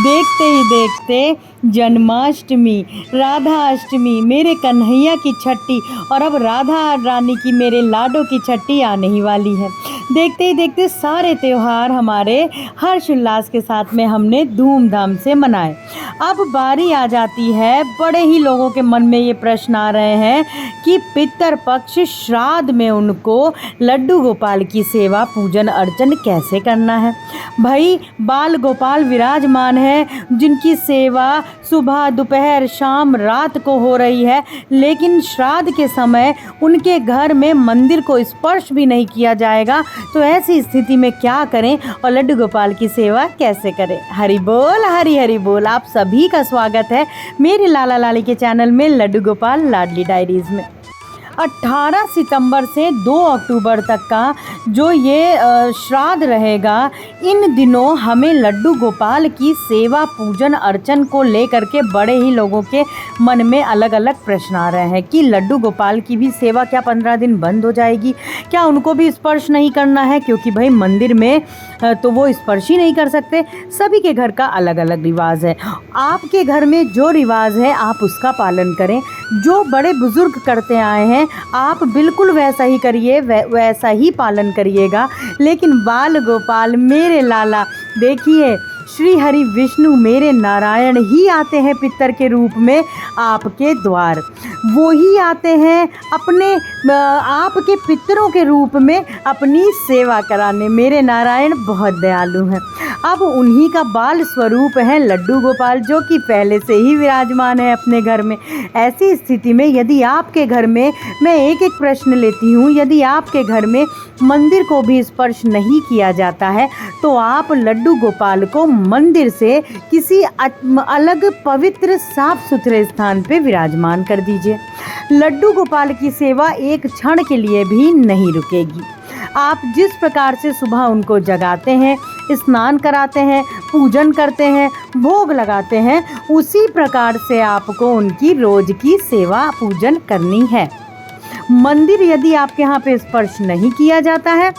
देखते ही देखते जन्माष्टमी, राधा अष्टमी, मेरे कन्हैया की छठी और अब राधा रानी की, मेरे लाडो की छठी आने ही वाली है। देखते ही देखते सारे त्यौहार हमारे हर्ष उल्लास के साथ में हमने धूमधाम से मनाए। अब बारी आ जाती है, बड़े ही लोगों के मन में ये प्रश्न आ रहे हैं कि पितर पक्ष श्राद्ध में उनको लड्डू गोपाल की सेवा पूजन अर्चन कैसे करना है। भाई बाल गोपाल विराजमान है, जिनकी सेवा सुबह दोपहर शाम रात को हो रही है, लेकिन श्राद्ध के समय उनके घर में मंदिर को स्पर्श भी नहीं किया जाएगा। तो ऐसी स्थिति में क्या करें और लड्डू गोपाल की सेवा कैसे करें। हरि बोल, हरि हरि बोल। आप सभी का स्वागत है मेरे लाला लाली के चैनल में लड्डू गोपाल लाडली डायरीज़ में। 18 सितंबर से 2 अक्टूबर तक का जो ये श्राद्ध रहेगा, इन दिनों हमें लड्डू गोपाल की सेवा पूजन अर्चन को लेकर के बड़े ही लोगों के मन में अलग अलग प्रश्न आ रहे हैं कि लड्डू गोपाल की भी सेवा क्या 15 दिन बंद हो जाएगी, क्या उनको भी स्पर्श नहीं करना है, क्योंकि भाई मंदिर में तो वो स्पर्श ही नहीं कर सकते। सभी के घर का अलग अलग रिवाज है। आपके घर में जो रिवाज है आप उसका पालन करें, जो बड़े बुजुर्ग करते आए हैं आप बिल्कुल वैसा ही करिए, वैसा ही पालन करिएगा। लेकिन बाल गोपाल मेरे लाला, देखिए श्री हरि विष्णु मेरे नारायण ही आते हैं पितर के रूप में आपके द्वार। वो ही आते हैं अपने आपके पितरों के रूप में अपनी सेवा कराने। मेरे नारायण बहुत दयालु हैं। अब उन्हीं का बाल स्वरूप है लड्डू गोपाल, जो कि पहले से ही विराजमान है अपने घर में। ऐसी स्थिति में यदि आपके घर में, मैं एक एक प्रश्न लेती हूँ, यदि आपके घर में मंदिर को भी स्पर्श नहीं किया जाता है तो आप लड्डू गोपाल को मंदिर से किसी अलग पवित्र साफ सुथरे स्थान पे विराजमान कर दीजिए। लड्डू गोपाल की सेवा एक क्षण के लिए भी नहीं रुकेगी। आप जिस प्रकार से सुबह उनको जगाते हैं, स्नान कराते हैं, पूजन करते हैं, भोग लगाते हैं, उसी प्रकार से आपको उनकी रोज की सेवा पूजन करनी है। मंदिर यदि आपके यहाँ पे स्पर्श नहीं किया जाता है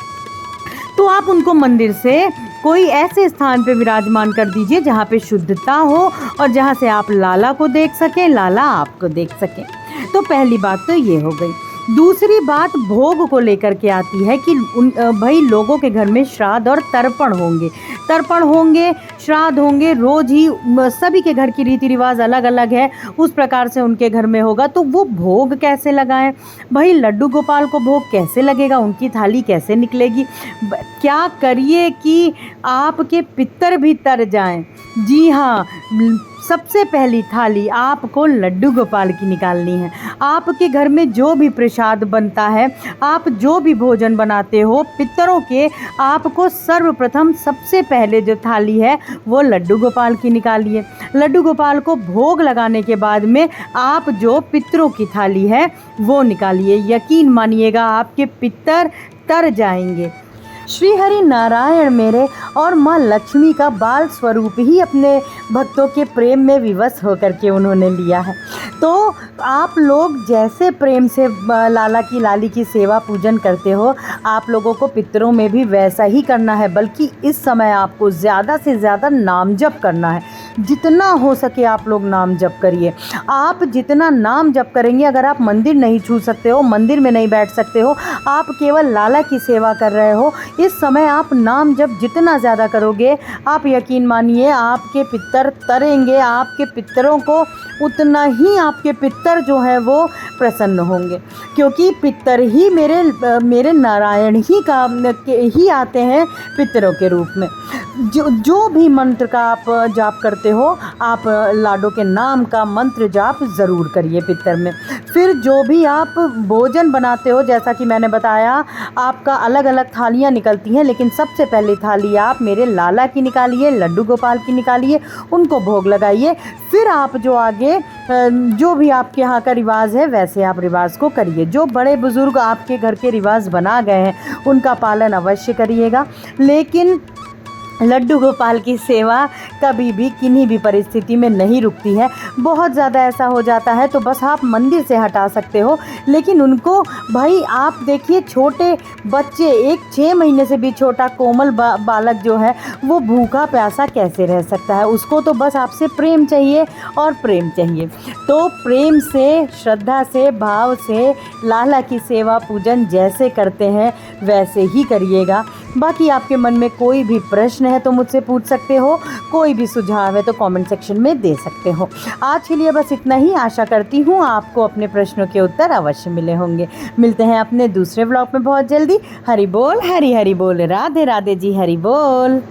तो आप उनको मंदिर से कोई ऐसे स्थान पे विराजमान कर दीजिए जहाँ पे शुद्धता हो और जहाँ से आप लाला को देख सकें, लाला आपको देख सकें। तो पहली बात तो ये हो गई। दूसरी बात भोग को लेकर के आती है कि भाई लोगों के घर में श्राद्ध और तर्पण होंगे, श्राद्ध होंगे, रोज़ ही सभी के घर की रीति रिवाज अलग अलग है, उस प्रकार से उनके घर में होगा। तो वो भोग कैसे लगाएं भाई, लड्डू गोपाल को भोग कैसे लगेगा, उनकी थाली कैसे निकलेगी। क्या करिए कि आपके पितर भी तर जाएं। जी हाँ, सबसे पहली थाली आपको लड्डू गोपाल की निकालनी है। आपके घर में जो भी प्रसाद बनता है, आप जो भी भोजन बनाते हो पितरों के, आपको सर्वप्रथम सबसे पहले जो थाली है वो लड्डू गोपाल की निकालिए। लड्डू गोपाल को भोग लगाने के बाद में आप जो पितरों की थाली है वो निकालिए। यकीन मानिएगा आपके पितर तर जाएंगे। श्री हरि नारायण मेरे और माँ लक्ष्मी का बाल स्वरूप ही अपने भक्तों के प्रेम में विवश होकर के उन्होंने लिया है। तो आप लोग जैसे प्रेम से लाला की लाली की सेवा पूजन करते हो, आप लोगों को पितरों में भी वैसा ही करना है। बल्कि इस समय आपको ज़्यादा से ज़्यादा नाम जप करना है। जितना हो सके आप लोग नाम जप करिए। आप जितना नाम जप करेंगे, अगर आप मंदिर नहीं छू सकते हो, मंदिर में नहीं बैठ सकते हो, आप केवल लाला की सेवा कर रहे हो, इस समय आप नाम जप जितना ज़्यादा करोगे, आप यकीन मानिए आपके पितर तरेंगे। आपके पितरों को उतना ही आपके पितर जो हैं वो प्रसन्न होंगे, क्योंकि पितर ही मेरे नारायण ही आते हैं पितरों के रूप में। जो भी मंत्र का आप जाप करते हो, आप लाडो के नाम का मंत्र जाप ज़रूर करिए पितर में। फिर जो भी आप भोजन बनाते हो, जैसा कि मैंने बताया, आपका अलग अलग थालियाँ निकलती हैं, लेकिन सबसे पहली थाली आप मेरे लाला की निकालिए, लड्डू गोपाल की निकालिए, उनको भोग लगाइए। फिर आप जो आगे जो भी आपके यहाँ का रिवाज है वैसे आप रिवाज को करिए। जो बड़े बुज़ुर्ग आपके घर के रिवाज बना गए हैं उनका पालन अवश्य करिएगा। लेकिन लड्डू गोपाल की सेवा कभी भी किन्हीं भी परिस्थिति में नहीं रुकती है। बहुत ज़्यादा ऐसा हो जाता है तो बस आप मंदिर से हटा सकते हो, लेकिन उनको भाई आप देखिए, छोटे बच्चे, एक 6 महीने से भी छोटा कोमल बालक जो है वो भूखा प्यासा कैसे रह सकता है। उसको तो बस आपसे प्रेम चाहिए और प्रेम चाहिए। तो प्रेम से, श्रद्धा से, भाव से लाला की सेवा पूजन जैसे करते हैं वैसे ही करिएगा। बाकी आपके मन में कोई भी प्रश्न है तो मुझसे पूछ सकते हो, कोई भी सुझाव है तो कमेंट सेक्शन में दे सकते हो। आज के लिए बस इतना ही। आशा करती हूँ आपको अपने प्रश्नों के उत्तर अवश्य मिले होंगे। मिलते हैं अपने दूसरे ब्लॉग में बहुत जल्दी। हरि बोल, हरि हरि बोल, राधे राधे जी, हरि बोल।